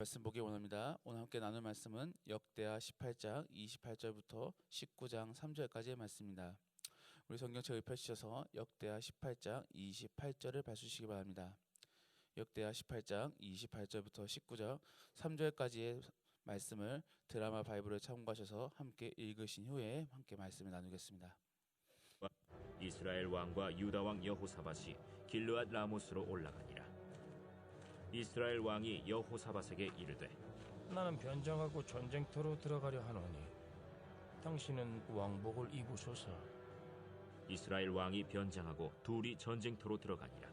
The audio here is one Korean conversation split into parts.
말씀 보기 원합니다. 오늘 함께 나눌 말씀은 역대하 18장 28절부터 19장 3절까지의 말씀입니다. 우리 성경책을 펼치셔서 역대하 18장 28절을 봐주시기 바랍니다. 역대하 18장 28절부터 19장 3절까지의 말씀을 드라마 바이블을 참고하셔서 함께 읽으신 후에 함께 말씀을 나누겠습니다. 이스라엘 왕과 유다 왕 여호사밧이 길르앗 라모스로 올라가니라. 이스라엘 왕이 여호사밧에게 이르되, 나는 변장하고 전쟁터로 들어가려 하노니 당신은 왕복을 입으소서. 이스라엘 왕이 변장하고 둘이 전쟁터로 들어가니라.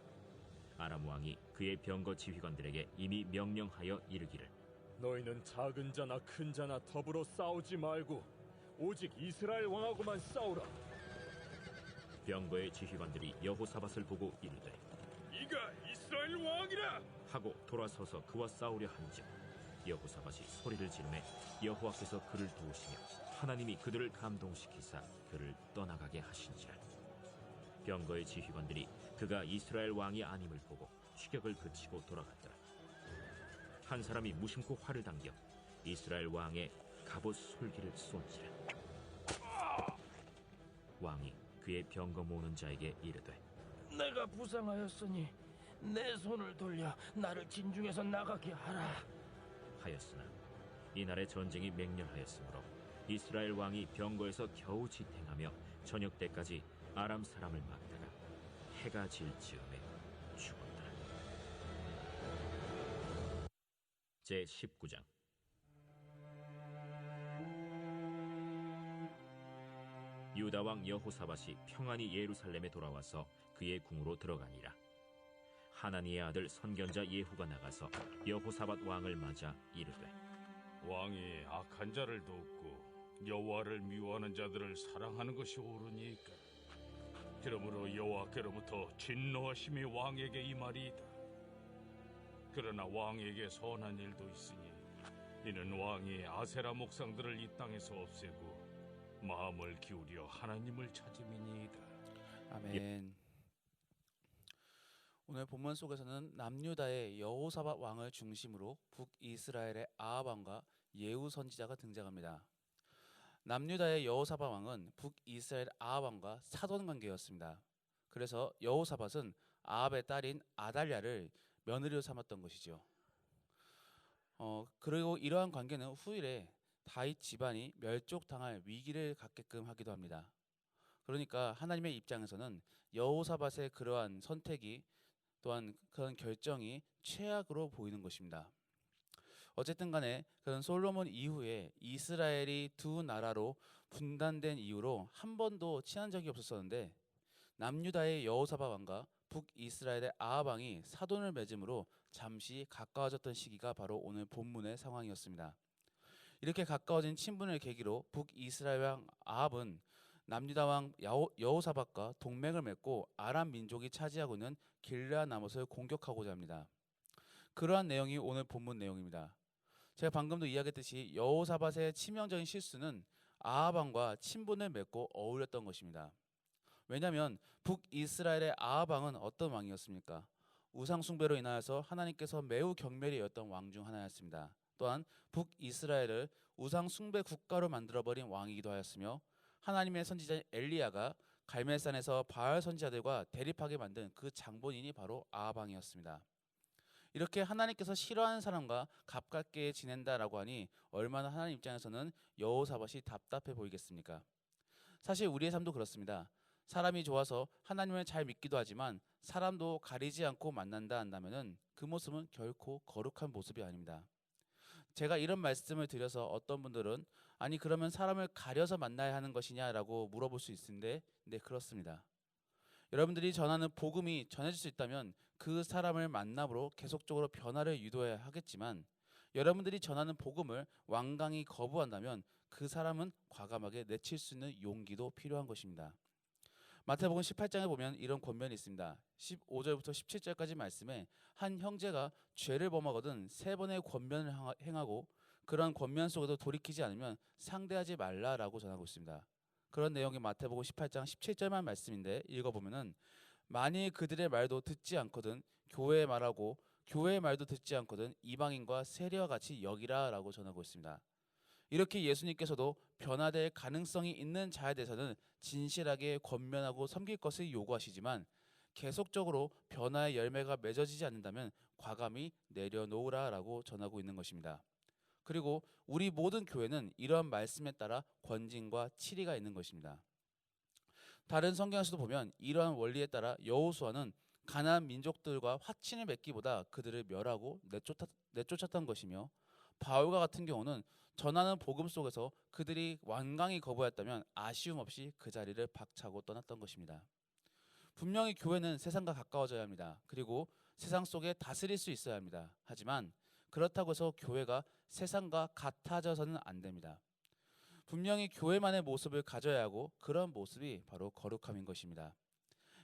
아람 왕이 그의 병거 지휘관들에게 이미 명령하여 이르기를, 너희는 작은 자나 큰 자나 더불어 싸우지 말고 오직 이스라엘 왕하고만 싸우라. 병거의 지휘관들이 여호사밧을 보고 이르되, 이가 이스라엘 왕이라 하고 돌아서서 그와 싸우려 한즉 여호사밧이 소리를 지르매 여호와께서 그를 도우시며 하나님이 그들을 감동시키사 그를 떠나가게 하신지라. 병거의 지휘관들이 그가 이스라엘 왕이 아님을 보고 추격을 그치고 돌아갔더라. 한 사람이 무심코 활을 당겨 이스라엘 왕의 갑옷 솔기를 쏜지라. 왕이 그의 병거 모는 자에게 이르되, 내가 부상하였으니 내 손을 돌려 나를 진중에서 나가게 하라. 하였으나 이날의 전쟁이 맹렬하였으므로 이스라엘 왕이 병거에서 겨우 지탱하며 저녁 때까지 아람 사람을 막다가 해가 질 즈음에 죽었더라. 제 19장. 유다 왕 여호사밧이 평안히 예루살렘에 돌아와서 그의 궁으로 들어가니라. 하나니의 아들 선견자 예후가 나가서 여호사밧 왕을 맞아 이르되, 왕이 악한 자를 돕고 여호와를 미워하는 자들을 사랑하는 것이 옳으니까. 그러므로 여호와께로부터 진노하심이 왕에게 임하리이다. 그러나 왕에게 선한 일도 있으니 이는 왕이 아세라 목상들을 이 땅에서 없애고 마음을 기울여 하나님을 찾음이니이다. 아멘. 오늘 본문 속에서는 남유다의 여호사밧 왕을 중심으로 북이스라엘의 아합 왕과 예후 선지자가 등장합니다. 남유다의 여호사밧 왕은 북이스라엘 아합 왕과 사돈 관계였습니다. 그래서 여호사밧은 아합의 딸인 아달랴를 며느리로 삼았던 것이죠. 그리고 이러한 관계는 후일에 다윗 집안이 멸족당할 위기를 갖게끔 하기도 합니다. 그러니까 하나님의 입장에서는 여호사밧의 그러한 선택이 또한 그런 결정이 최악으로 보이는 것입니다. 어쨌든 간에 그런 솔로몬 이후에 이스라엘이 두 나라로 분단된 이후로 한 번도 친한 적이 없었었는데 남유다의 여호사밧 왕과 북이스라엘의 아합 왕이 사돈을 맺음으로 잠시 가까워졌던 시기가 바로 오늘 본문의 상황이었습니다. 이렇게 가까워진 친분을 계기로 북이스라엘 왕 아합은 남유다 왕 여호사밧과 동맹을 맺고 아람 민족이 차지하고 있는 길르앗 라못을 공격하고자 합니다. 그러한 내용이 오늘 본문 내용입니다. 제가 방금도 이야기했듯이 여호사밧의 치명적인 실수는 아합 왕과 친분을 맺고 어울렸던 것입니다. 왜냐하면 북이스라엘의 아합 왕은 어떤 왕이었습니까? 우상 숭배로 인하여서 하나님께서 매우 경멸히 여겼던 왕 중 하나였습니다. 또한 북이스라엘을 우상 숭배 국가로 만들어버린 왕이기도 하였으며 하나님의 선지자 엘리야가 갈멜산에서 바알 선지자들과 대립하게 만든 그 장본인이 바로 아합 왕이었습니다. 이렇게 하나님께서 싫어하는 사람과 가깝게 지낸다라고 하니 얼마나 하나님 입장에서는 여호사밧이 답답해 보이겠습니까? 사실 우리의 삶도 그렇습니다. 사람이 좋아서 하나님을 잘 믿기도 하지만 사람도 가리지 않고 만난다 한다면은 그 모습은 결코 거룩한 모습이 아닙니다. 제가 이런 말씀을 드려서 어떤 분들은 아니 그러면 사람을 가려서 만나야 하는 것이냐라고 물어볼 수 있는데 네, 그렇습니다. 여러분들이 전하는 복음이 전해질 수 있다면 그 사람을 만남으로 계속적으로 변화를 유도해야 하겠지만 여러분들이 전하는 복음을 완강히 거부한다면 그 사람은 과감하게 내칠 수 있는 용기도 필요한 것입니다. 마태복음 18장에 보면 이런 권면이 있습니다. 15절부터 17절까지 말씀에 한 형제가 죄를 범하거든 3번의 권면을 행하고 그러한 권면 속에도 돌이키지 않으면 상대하지 말라라고 전하고 있습니다. 그런 내용이 마태복음 18장 17절만 말씀인데 읽어보면은 만일 그들의 말도 듣지 않거든 교회에 말하고 교회의 말도 듣지 않거든 이방인과 세리와 같이 여기라라고 전하고 있습니다. 이렇게 예수님께서도 변화될 가능성이 있는 자에 대해서는 진실하게 권면하고 섬길 것을 요구하시지만 계속적으로 변화의 열매가 맺어지지 않는다면 과감히 내려놓으라라고 전하고 있는 것입니다. 그리고 우리 모든 교회는 이러한 말씀에 따라 권징과 치리가 있는 것입니다. 다른 성경에서도 보면 이러한 원리에 따라 여호수아는 가나안 민족들과 화친을 맺기보다 그들을 멸하고 내쫓았던 것이며, 바울과 같은 경우는 전하는 복음 속에서 그들이 완강히 거부했다면 아쉬움 없이 그 자리를 박차고 떠났던 것입니다. 분명히 교회는 세상과 가까워져야 합니다. 그리고 세상 속에 다스릴 수 있어야 합니다. 하지만 그렇다고 해서 교회가 세상과 같아져서는 안 됩니다. 분명히 교회만의 모습을 가져야 하고 그런 모습이 바로 거룩함인 것입니다.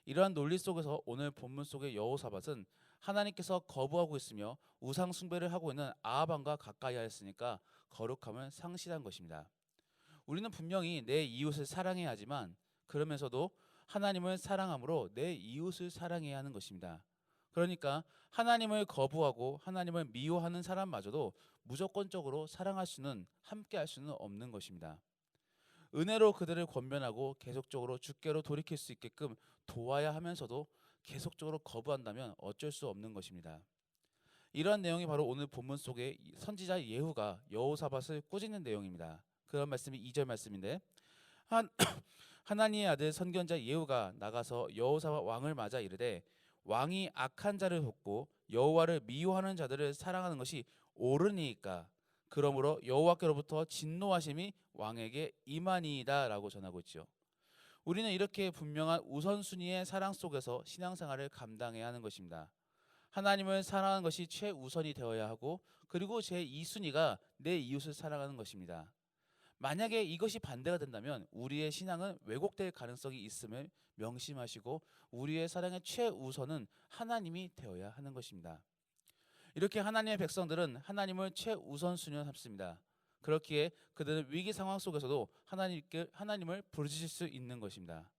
이러한 논리 속에서 오늘 본문 속의 여호사밧은 하나님께서 거부하고 있으며 우상 숭배를 하고 있는 아합왕과 가까이 하였으니까 거룩함을 상실한 것입니다. 우리는 분명히 내 이웃을 사랑해야 하지만 그러면서도 하나님을 사랑함으로 내 이웃을 사랑해야 하는 것입니다. 그러니까 하나님을 거부하고 하나님을 미워하는 사람마저도 무조건적으로 사랑할 수는, 함께 할 수는 없는 것입니다. 은혜로 그들을 권면하고 계속적으로 주께로 돌이킬 수 있게끔 도와야 하면서도 계속적으로 거부한다면 어쩔 수 없는 것입니다. 이러한 내용이 바로 오늘 본문 속에 선지자 예후가 여호사밧을 꾸짖는 내용입니다. 그런 말씀이 2절 말씀인데, 하나님의 아들 선견자 예후가 나가서 여호사밧 왕을 맞아 이르되 왕이 악한 자를 돕고 여호와를 미워하는 자들을 사랑하는 것이 옳으니까 그러므로 여호와께로부터 진노하심이 왕에게 임하니이다라고 전하고 있죠. 우리는 이렇게 분명한 우선순위의 사랑 속에서 신앙생활을 감당해야 하는 것입니다. 하나님을 사랑하는 것이 최우선이 되어야 하고, 그리고 제2순위가 내 이웃을 사랑하는 것입니다. 만약에 이것이 반대가 된다면 우리의 신앙은 왜곡될 가능성이 있음을 명심하시고 우리의 사랑의 최우선은 하나님이 되어야 하는 것입니다. 이렇게 하나님의 백성들은 하나님을 최우선순위로 삼습니다. 그렇기에 그들은 위기 상황 속에서도 하나님을 부르짖을 수 있는 것입니다.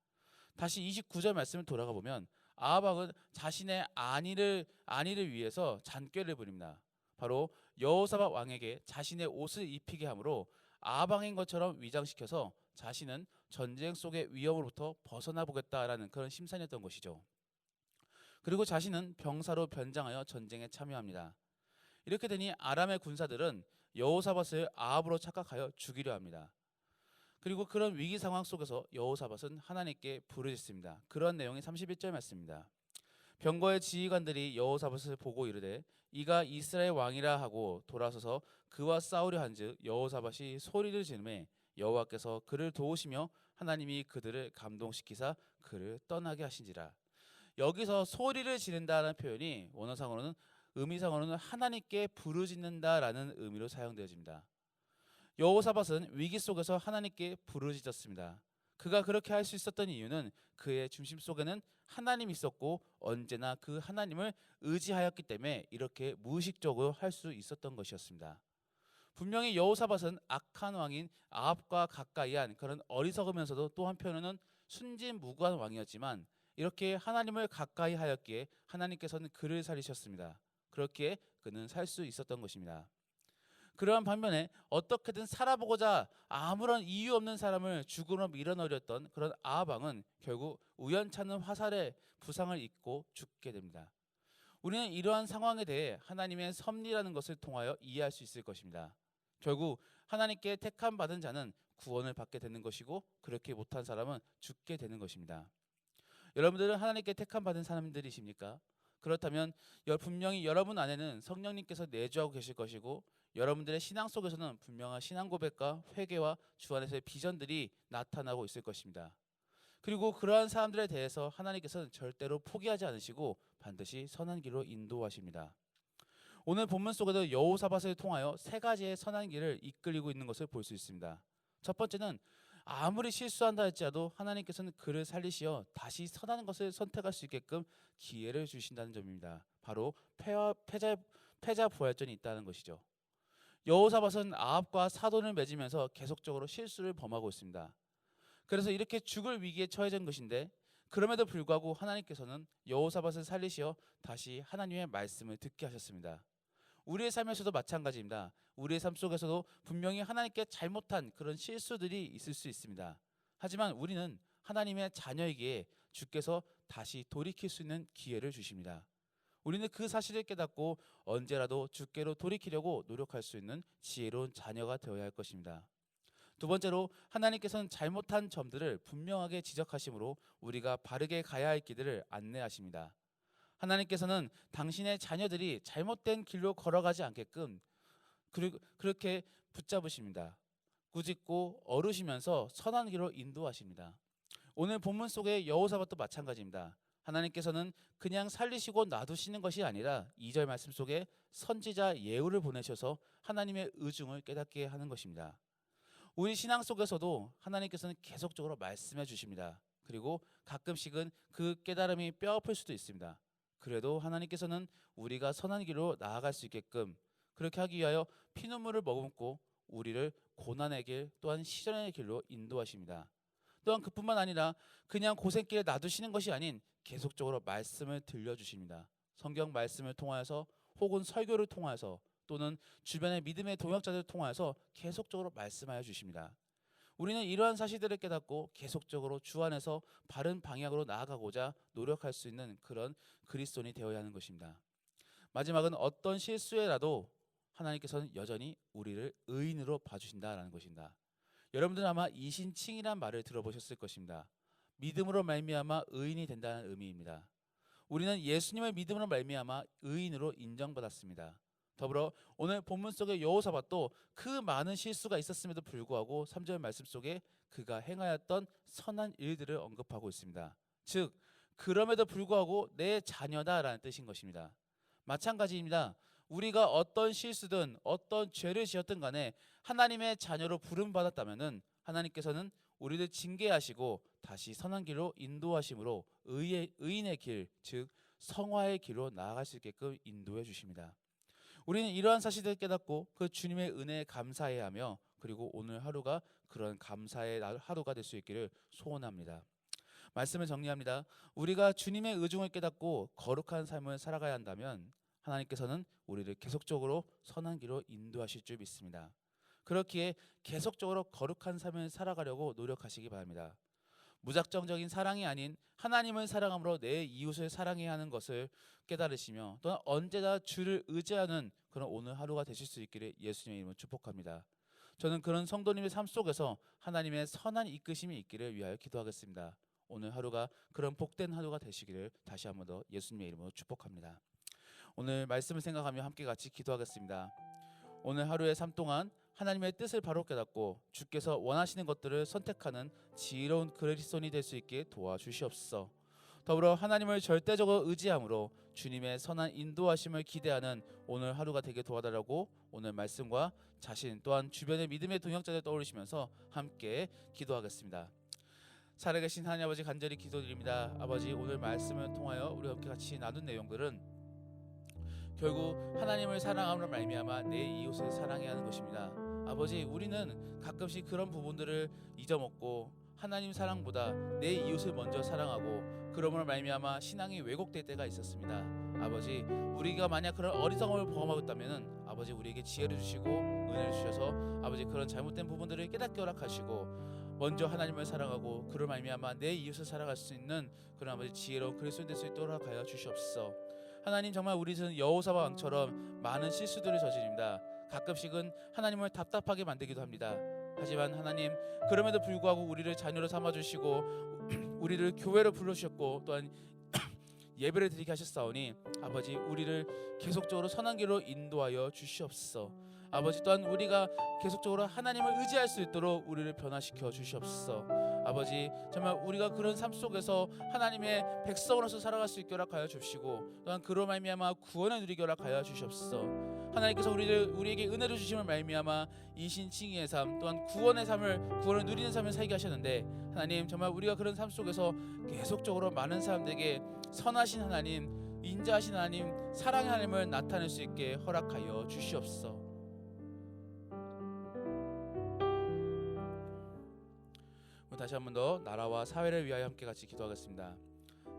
다시 29절 말씀을 돌아가 보면 아합왕은 자신의 안위를 위해서 잔꾀를 부립니다. 바로 여호사밧 왕에게 자신의 옷을 입히게 하므로 아합왕인 것처럼 위장시켜서 자신은 전쟁 속의 위험으로부터 벗어나 보겠다라는 그런 심산이었던 것이죠. 그리고 자신은 병사로 변장하여 전쟁에 참여합니다. 이렇게 되니 아람의 군사들은 여호사밧을 아합으로 착각하여 죽이려 합니다. 그리고 그런 위기 상황 속에서 여호사밧은 하나님께 부르짖습니다. 그런 내용이 31절 말씀입니다. 병거의 지휘관들이 여호사밧을 보고 이르되 이가 이스라엘 왕이라 하고 돌아서서 그와 싸우려 한즉 여호사밧이 소리를 지르매 여호와께서 그를 도우시며 하나님이 그들을 감동시키사 그를 떠나게 하신지라. 여기서 소리를 지른다는 표현이 원어상으로는, 의미상으로는 하나님께 부르짖는다라는 의미로 사용되어집니다. 여호사밧은 위기 속에서 하나님께 부르짖었습니다. 그가 그렇게 할 수 있었던 이유는 그의 중심 속에는 하나님이 있었고 언제나 그 하나님을 의지하였기 때문에 이렇게 무의식적으로 할 수 있었던 것이었습니다. 분명히 여호사밧은 악한 왕인 아합과 가까이한 그런 어리석으면서도 또 한편으로는 순진무구한 왕이었지만 이렇게 하나님을 가까이 하였기에 하나님께서는 그를 살리셨습니다. 그렇기에 그는 살 수 있었던 것입니다. 그러한 반면에 어떻게든 살아보고자 아무런 이유 없는 사람을 죽음으로 밀어넣으렸던 그런 아합 왕은 결국 우연찮은 화살에 부상을 입고 죽게 됩니다. 우리는 이러한 상황에 대해 하나님의 섭리라는 것을 통하여 이해할 수 있을 것입니다. 결국 하나님께 택함 받은 자는 구원을 받게 되는 것이고 그렇게 못한 사람은 죽게 되는 것입니다. 여러분들은 하나님께 택함 받은 사람들이십니까? 그렇다면 분명히 여러분 안에는 성령님께서 내주하고 계실 것이고 여러분들의 신앙 속에서는 분명한 신앙 고백과 회개와 주 안에서의 비전들이 나타나고 있을 것입니다. 그리고 그러한 사람들에 대해서 하나님께서는 절대로 포기하지 않으시고 반드시 선한 길로 인도하십니다. 오늘 본문 속에도 여호사밧을 통하여 세 가지의 선한 길을 이끌고 있는 것을 볼 수 있습니다. 첫 번째는 아무리 실수한다 할지라도 하나님께서는 그를 살리시어 다시 선한 것을 선택할 수 있게끔 기회를 주신다는 점입니다. 바로 패자 부활전이 있다는 것이죠. 여호사밧은 아합과 사돈을 맺으면서 계속적으로 실수를 범하고 있습니다. 그래서 이렇게 죽을 위기에 처해진 것인데 그럼에도 불구하고 하나님께서는 여호사밧을 살리시어 다시 하나님의 말씀을 듣게 하셨습니다. 우리의 삶에서도 마찬가지입니다. 우리의 삶 속에서도 분명히 하나님께 잘못한 그런 실수들이 있을 수 있습니다. 하지만 우리는 하나님의 자녀이기에 주께서 다시 돌이킬 수 있는 기회를 주십니다. 우리는 그 사실을 깨닫고 언제라도 주께로 돌이키려고 노력할 수 있는 지혜로운 자녀가 되어야 할 것입니다. 두 번째로 하나님께서는 잘못한 점들을 분명하게 지적하심으로 우리가 바르게 가야 할 길들을 안내하십니다. 하나님께서는 당신의 자녀들이 잘못된 길로 걸어가지 않게끔 그렇게 붙잡으십니다. 꾸짖고 어루시면서 선한 길로 인도하십니다. 오늘 본문 속의 여호사밧도 마찬가지입니다. 하나님께서는 그냥 살리시고 놔두시는 것이 아니라 2절 말씀 속에 선지자 예후를 보내셔서 하나님의 의중을 깨닫게 하는 것입니다. 우리 신앙 속에서도 하나님께서는 계속적으로 말씀해 주십니다. 그리고 가끔씩은 그 깨달음이 뼈아플 수도 있습니다. 그래도 하나님께서는 우리가 선한 길로 나아갈 수 있게끔 그렇게 하기 위하여 피눈물을 머금고 우리를 고난의 길 또한 시련의 길로 인도하십니다. 또한 그뿐만 아니라 그냥 고생길에 놔두시는 것이 아닌 계속적으로 말씀을 들려주십니다. 성경 말씀을 통하여서 혹은 설교를 통하여서 또는 주변의 믿음의 동역자들을 통하여서 계속적으로 말씀하여 주십니다. 우리는 이러한 사실들을 깨닫고 계속적으로 주 안에서 바른 방향으로 나아가고자 노력할 수 있는 그런 그리스도인이 되어야 하는 것입니다. 마지막은 어떤 실수에라도 하나님께서는 여전히 우리를 의인으로 봐주신다라는 것입니다. 여러분들은 아마 이신칭이란 말을 들어보셨을 것입니다. 믿음으로 말미암아 의인이 된다는 의미입니다. 우리는 예수님의 믿음으로 말미암아 의인으로 인정받았습니다. 더불어 오늘 본문 속의 여호사밧도 그 많은 실수가 있었음에도 불구하고 3절 말씀 속에 그가 행하였던 선한 일들을 언급하고 있습니다. 즉 그럼에도 불구하고 내 자녀다라는 뜻인 것입니다. 마찬가지입니다. 우리가 어떤 실수든 어떤 죄를 지었든 간에 하나님의 자녀로 부름받았다면은 하나님께서는 우리를 징계하시고 다시 선한 길로 인도하심으로 의인의 길, 즉 성화의 길로 나아갈 수 있게끔 인도해 주십니다. 우리는 이러한 사실들을 깨닫고 그 주님의 은혜에 감사해야 하며 그리고 오늘 하루가 그런 감사의 하루가 될 수 있기를 소원합니다. 말씀을 정리합니다. 우리가 주님의 의중을 깨닫고 거룩한 삶을 살아가야 한다면 하나님께서는 우리를 계속적으로 선한 길로 인도하실 줄 믿습니다. 그렇기에 계속적으로 거룩한 삶을 살아가려고 노력하시기 바랍니다. 무작정적인 사랑이 아닌 하나님을 사랑함으로 내 이웃을 사랑해야 하는 것을 깨달으시며 또한 언제나 주를 의지하는 그런 오늘 하루가 되실 수 있기를 예수님의 이름으로 축복합니다. 저는 그런 성도님의 삶 속에서 하나님의 선한 이끄심이 있기를 위하여 기도하겠습니다. 오늘 하루가 그런 복된 하루가 되시기를 다시 한 번 더 예수님의 이름으로 축복합니다. 오늘 말씀을 생각하며 함께 같이 기도하겠습니다. 오늘 하루의 삶 동안 하나님의 뜻을 바로 깨닫고 주께서 원하시는 것들을 선택하는 지혜로운 그리스도인이 될 수 있게 도와주시옵소서. 더불어 하나님을 절대적으로 의지함으로 주님의 선한 인도하심을 기대하는 오늘 하루가 되게 도와달라고 오늘 말씀과 자신 또한 주변의 믿음의 동역자들 떠올리시면서 함께 기도하겠습니다. 살아계신 하나님 아버지 간절히 기도드립니다. 아버지 오늘 말씀을 통하여 우리 함께 같이 나눈 내용들은 결국 하나님을 사랑함으로 말미암아 내 이웃을 사랑해야 하는 것입니다. 아버지 우리는 가끔씩 그런 부분들을 잊어먹고 하나님 사랑보다 내 이웃을 먼저 사랑하고 그러므로 말미암아 신앙이 왜곡될 때가 있었습니다. 아버지 우리가 만약 그런 어리석음을 범하고 있다면 아버지 우리에게 지혜를 주시고 은혜를 주셔서 아버지 그런 잘못된 부분들을 깨닫게 허락하시고 먼저 하나님을 사랑하고 그로 말미암아 내 이웃을 사랑할 수 있는 그런 아버지 지혜로운 그리스도인 될 수 있도록 허락하여 주시옵소서. 하나님 정말 우리는 여호사밧 왕처럼 많은 실수들을 저지릅니다. 가끔씩은 하나님을 답답하게 만들기도 합니다. 하지만 하나님 그럼에도 불구하고 우리를 자녀로 삼아주시고 우리를 교회로 불러주셨고 또한 예배를 드리게 하셨사오니 아버지 우리를 계속적으로 선한 길로 인도하여 주시옵소서. 아버지 또한 우리가 계속적으로 하나님을 의지할 수 있도록 우리를 변화시켜 주시옵소서. 아버지 정말 우리가 그런 삶 속에서 하나님의 백성으로서 살아갈 수 있게 허락하여 주시고 또한 그로 말미암아 구원을 누리게 허락하여 주시옵소서. 하나님께서 우리에게 은혜를 주심을 말미암아 이신칭의의 삶 또한 구원을 누리는 삶을 살게 하셨는데 하나님 정말 우리가 그런 삶 속에서 계속적으로 많은 사람들에게 선하신 하나님, 인자하신 하나님, 사랑의 하나님을 나타낼 수 있게 허락하여 주시옵소서. 다시 한 번 더 나라와 사회를 위하여 함께 같이 기도하겠습니다.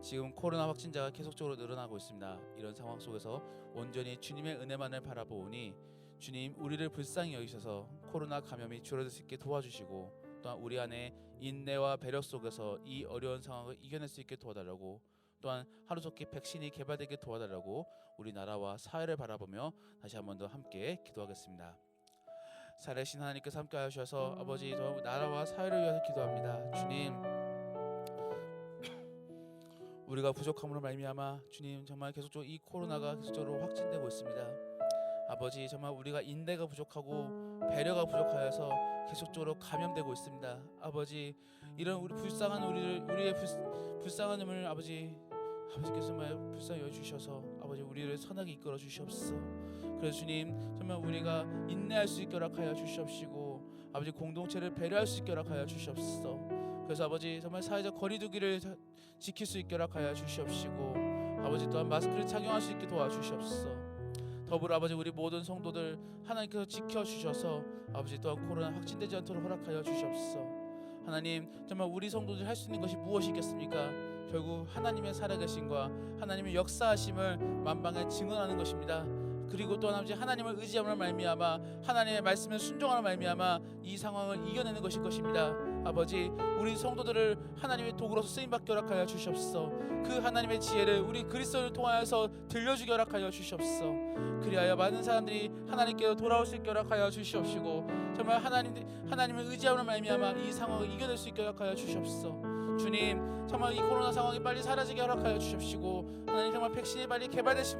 지금 코로나 확진자가 계속적으로 늘어나고 있습니다. 이런 상황 속에서 온전히 주님의 은혜만을 바라보오니 주님, 우리를 불쌍히 여기셔서 코로나 감염이 줄어들 수 있게 도와주시고, 또한 우리 안에 인내와 배려 속에서 이 어려운 상황을 이겨낼 수 있게 도와달라고, 또한 하루속히 백신이 개발되게 도와달라고 우리나라와 사회를 바라보며 다시 한 번 더 함께 기도하겠습니다. 살아계신 하나님께서 함께 하셔서 아버지, 저 나라와 사회를 위해서 기도합니다. 주님, 우리가 부족함으로 말미암아 주님, 정말 계속적으로 이 코로나가 계속적으로 확진되고 있습니다. 아버지, 정말 우리가 인내가 부족하고 배려가 부족하여서 계속적으로 감염되고 있습니다. 아버지, 이런 우리 불쌍한 우리의 불쌍한 점을 아버지께서 정말 불쌍히 여주셔서 아버지, 우리를 선하게 이끌어 주시옵소서. 그래서 주님, 정말 우리가 인내할 수 있게 허락하여 주시옵시고, 아버지, 공동체를 배려할 수 있게 허락하여 주시옵소서. 그래서 아버지, 정말 사회적 거리두기를 지킬 수 있게 허락하여 주시옵시고, 아버지, 또한 마스크를 착용할 수 있게 도와주시옵소서. 더불어 아버지, 우리 모든 성도들 하나님께서 지켜주셔서 아버지, 또한 코로나 확진되지 않도록 허락하여 주시옵소서. 하나님, 정말 우리 성도들이 할 수 있는 것이 무엇이겠습니까? 결국 하나님의 살아계심과 하나님의 역사하심을 만방에 증언하는 것입니다. 그리고 또한 아버지, 하나님을 의지함으로 말미암아 하나님의 말씀에 순종하는 말미암아 이 상황을 이겨내는 것일 것입니다. 아버지, 우리 성도들을 하나님의 도구로서 쓰임받게 허락하여 주시옵소서. 그 하나님의 지혜를 우리 그리스도를 통하여서 들려주게 허락하여 주시옵소서. 그리하여 많은 사람들이 하나님께로 돌아올 수 있게 허락하여 주시옵시고, 정말 하나님을 의지함으로 말미암아 이 상황을 이겨낼 수 있게 허락하여 주시옵소서. 주님, 정말 이 코로나 상황이 빨리 사라지게 허락하여 주십시고, 하나님, 정말 백신이 빨리 개발될 수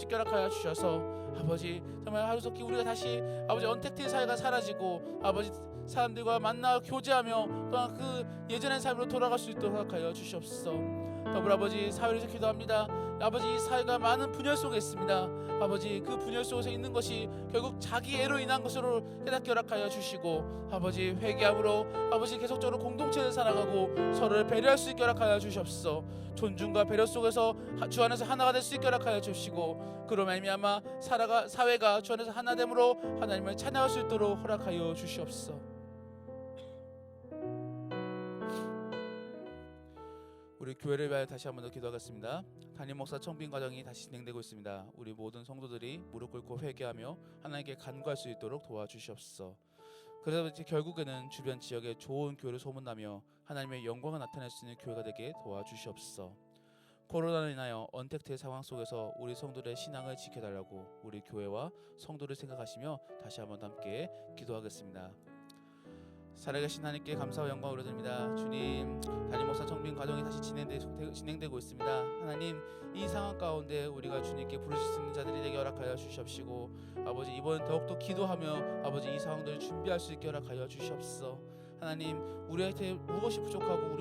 있게 허락하여 주셔서 아버지, 정말 하루속히 우리가 다시 아버지 언택트의 사회가 사라지고 아버지, 사람들과 만나 교제하며 또한 그 예전의 삶으로 돌아갈 수 있도록 허락하여 주시옵소서. 더불어 아버지, 사회를 위해서 기도합니다. 아버지, 이 사회가 많은 분열 속에 있습니다. 아버지, 그 분열 속에서 있는 것이 결국 자기 애로 인한 것으로 깨닫게 허락하여 주시고, 아버지, 회개함으로 아버지 계속적으로 공동체를 살아가고 서로를 배려할 수 있게 허락하여 주시옵소서. 존중과 배려 속에서 주 안에서 하나가 될 수 있게 허락하여 주시고, 그로 말미암아 사회가 주 안에서 하나됨으로 하나님을 찬양할 수 있도록 허락하여 주시옵소서. 우리 교회를 위하여 다시 한번 더 기도하겠습니다. 담임 목사 청빙 과정이 다시 진행되고 있습니다. 우리 모든 성도들이 무릎 꿇고 회개하며 하나님께 간구할 수 있도록 도와주시옵소서. 그래서 이제 결국에는 주변 지역에 좋은 교회를 소문나며 하나님의 영광을 나타낼 수 있는 교회가 되게 도와주시옵소서. 코로나로 인하여 언택트의 상황 속에서 우리 성도들의 신앙을 지켜달라고 우리 교회와 성도를 생각하시며 다시 한번 함께 기도하겠습니다. 살아계신 하나님께 감사와 영광을 올려드립니다. 주님, 담임 목사 청빙 과정이 다시 진행되고 있습니다. 하나님, 이 상황 가운데 우리가 주님께 부르실 수 있는 자들이 되게 허락하여 주시옵시고, 아버지, 이번 더욱더 기도하며 아버지, 이 상황들을 준비할 수 있게 허락하여 주시옵소서. 하나님, 우리한테 무엇이 부족하고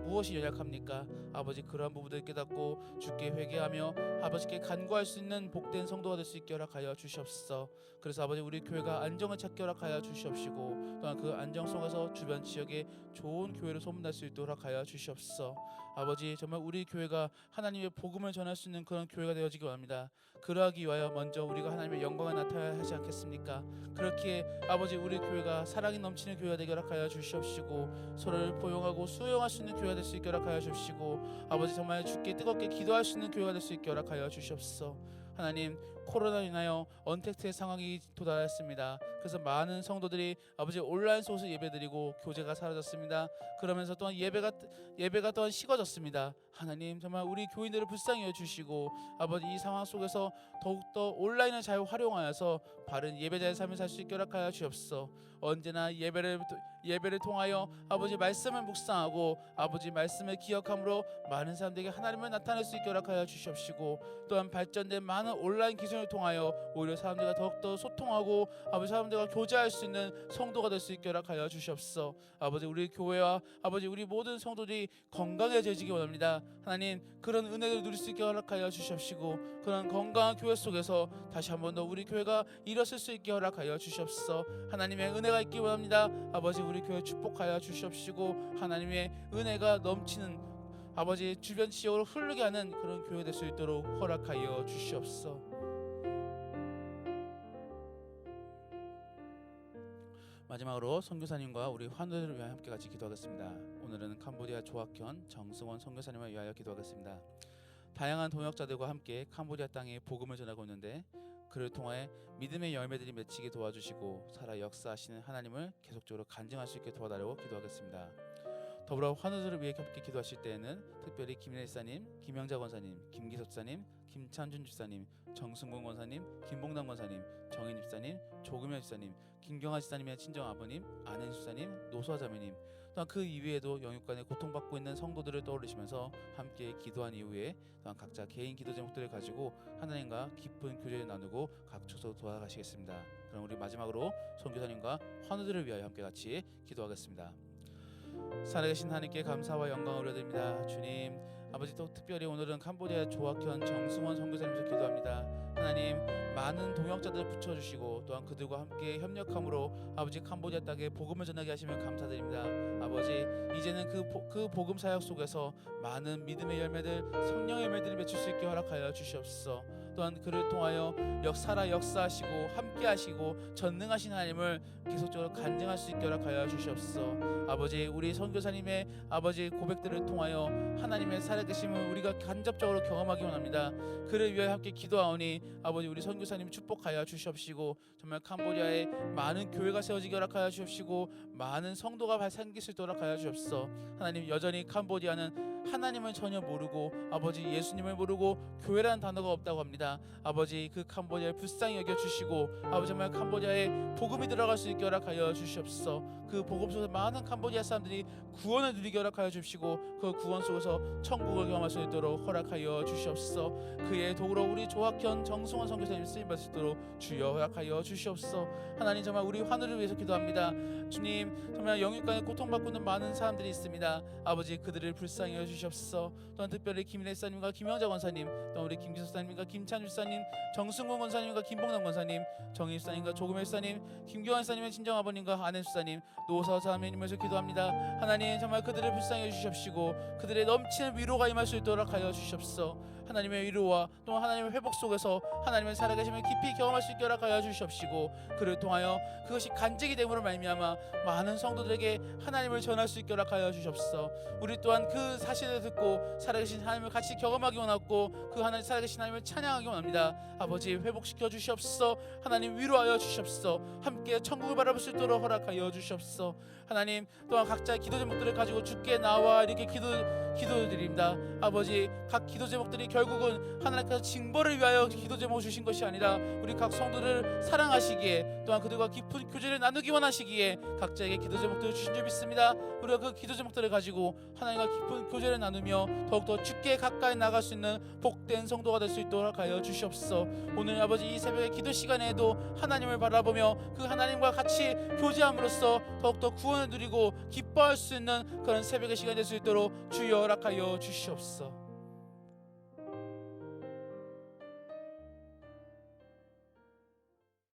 무엇이 연약합니까? 아버지, 그러한 부분들을 깨닫고 주께 회개하며 아버지께 간구할 수 있는 복된 성도가 될 수 있게 허락하여 주시옵소서. 그래서 아버지, 우리 교회가 안정을 찾게 허락하여 주시옵시고, 또한 그 안정 속에서 주변 지역에 좋은 교회로 소문날 수 있도록 허락하여 주시옵소서. 아버지, 정말 우리 교회가 하나님의 복음을 전할 수 있는 그런 교회가 되어지기 원합니다. 그러하기 위하여 먼저 우리가 하나님의 영광을 나타내야 하지 않겠습니까? 그렇기에 아버지, 우리 교회가 사랑이 넘치는 교회가 되게 허락하여 주시옵시고, 서로를 포용하고 수용할 수 있는 교회가 될 수 있게 허락하여 주시고, 아버지, 정말 주께 뜨겁게 기도할 수 있는 교회가 될 수 있게 허락하여 주시옵소서. 하나님, 코로나로 인하여 언택트의 상황이 도달했습니다. 그래서 많은 성도들이 아버지 온라인 속에서 예배드리고 교제가 사라졌습니다. 그러면서 또한 예배가 또한 식어졌습니다. 하나님, 정말 우리 교인들을 불쌍히 여주시고, 아버지, 이 상황 속에서 더욱더 온라인을 잘 활용하여서 바른 예배자의 삶을 살 수 있게 허락하여 주옵소서. 언제나 예배를 통하여 아버지 말씀을 묵상하고 아버지 말씀을 기억함으로 많은 사람들에게 하나님을 나타낼 수 있게 허락하여 주시옵시고, 또한 발전된 많은 온라인 기술을 통하여 오히려 사람들과 더욱더 소통하고 아버지 사람들과 교제할 수 있는 성도가 될 수 있게 허락하여 주시옵소서. 아버지, 우리 교회와 아버지 우리 모든 성도들이 건강해지기 원합니다. 하나님, 그런 은혜를 누릴 수 있게 허락하여 주시옵시고, 그런 건강한 교회 속에서 다시 한 번 더 우리 교회가 일어설 수 있게 허락하여 주시옵소서. 하나님의 은혜가 있기 원합니다. 아버지, 우리 교회 축복하여 주시옵시고, 하나님의 은혜가 넘치는 아버지 주변 지역으로 흐르게 하는 그런 교회 될 수 있도록 허락하여 주시옵소서. 마지막으로 선교사님과 우리 환우들을 위하여 함께 같이 기도하겠습니다. 오늘은 캄보디아 조학현 정승원 선교사님을 위하여 기도하겠습니다. 다양한 동역자들과 함께 캄보디아 땅에 복음을 전하고 있는데 그를 통해 믿음의 열매들이 맺히게 도와주시고 살아 역사하시는 하나님을 계속적으로 간증할 수 있게 도와달라고 기도하겠습니다. 더불어 환우들을 위해 함께 기도하실 때에는 특별히 김인혜 집사님, 김영자 권사님, 김기섭 집사님, 김찬준 집사님, 정승곤 권사님, 김봉남 권사님, 정인 집사님, 조금현 집사님, 김경아 집사님의 친정 아버님, 안행 집사님, 노수아 자매님, 또한 그 이외에도 영육간에 고통받고 있는 성도들을 떠올리시면서 함께 기도한 이후에 또한 각자 개인 기도 제목들을 가지고 하나님과 깊은 교제를 나누고 각처서 도와가시겠습니다. 그럼 우리 마지막으로 선교사님과 환우들을 위하여 함께 같이 기도하겠습니다. 살아계신 하나님께 감사와 영광을 올려드립니다. 주님, 아버지 또 특별히 오늘은 캄보디아 조학현 정승원 선교사님께서 기도합니다. 하나님, 많은 동역자들을 붙여주시고 또한 그들과 함께 협력함으로 아버지 캄보디아 땅에 복음을 전하게 하시면 감사드립니다. 아버지, 이제는 그 복음 사역 속에서 많은 믿음의 열매들, 성령의 열매들을 맺힐 수 있게 허락하여 주시옵소서. 또한 그를 통하여 역사하시고 함께하시고 전능하신 하나님을 계속적으로 간증할 수 있게 허락하여 주시옵소서. 아버지, 우리 선교사님의 아버지 고백들을 통하여 하나님의 살아계심을 우리가 간접적으로 경험하기 원합니다. 그를 위하여 함께 기도하오니 아버지, 우리 선교사님 축복하여 주시옵시고 정말 캄보디아에 많은 교회가 세워지게 허락하여 주시옵시고 많은 성도가 생길 수 있도록 허락하여 주옵소서. 하나님, 여전히 캄보디아는 하나님을 전혀 모르고 아버지 예수님을 모르고 교회라는 단어가 없다고 합니다. 아버지, 그 캄보디아를 불쌍히 여겨주시고 아버지 정말 캄보디아에 복음이 들어갈 수 있게 허락하여 주시옵소서. 그 복음 속에서 많은 캄보디아 사람들이 구원을 누리게 허락하여 주시고 그 구원 속에서 천국을 경험할 수 있도록 허락하여 주시옵소서. 그의 도구로 우리 조학현 정승원 선교사님 쓰임받을 수 있도록 주여 허락하여 주시옵소서. 하나님, 정말 우리 환우를 위해서 기도합니다. 주님, 정말 영육간에 고통받고 있는 많은 사람들이 있습니다. 아버지, 그들을 불쌍히 여주시옵소서. 또한 특별히 김인혜 집사님과 김영자 권사님, 또한 우리 김기수 집사님과 김찬주 집사님, 정승곤 권사님과 김봉남 권사님, 정인 집사님과 조금현 집사님, 김교환 집사님의 친정 아버님과 아내 집사님, 노사 자매님에서 기도합니다. 하나님, 정말 그들을 불쌍히 여주시옵시고 그들의 넘치는 위로가 임할 수 있도록 하여 주시옵소서. 하나님의 위로와 또 하나님의 회복 속에서 하나님의 살아계심을 깊이 경험할 수 있게 허락하여 주시옵시고 그를 통하여 그것이 간증이 됨으로 말미암아 많은 성도들에게 하나님을 전할 수 있게 허락하여 주시옵소서. 우리 또한 그 사실을 듣고 살아계신 하나님을 같이 경험하기 원하고 그 하나님 살아계신 하나님을 찬양하기 원합니다. 아버지, 회복시켜 주시옵소서. 하나님, 위로하여 주시옵소서. 함께 천국을 바라볼 수 있도록 허락하여 주시옵소서. 하나님, 또한 각자의 기도 제목들을 가지고 주께 나와 이렇게 기도드립니다. 아버지, 각 기도 제목들이 결국은 하나님께서 징벌을 위하여 기도 제목을 주신 것이 아니라 우리 각 성도를 사랑하시기에 또한 그들과 깊은 교제를 나누기 원하시기에 각자에게 기도 제목들을 주신 줄 믿습니다. 우리가 그 기도 제목들을 가지고 하나님과 깊은 교제를 나누며 더욱더 주께 가까이 나갈 수 있는 복된 성도가 될 수 있도록 하여 주시옵소서. 오늘 아버지, 이 새벽의 기도 시간에도 하나님을 바라보며 그 하나님과 같이 교제함으로써 더욱더 구원을 누리고 기뻐할 수 있는 그런 새벽의 시간이 될 수 있도록 주여 허락하여 주시옵소서.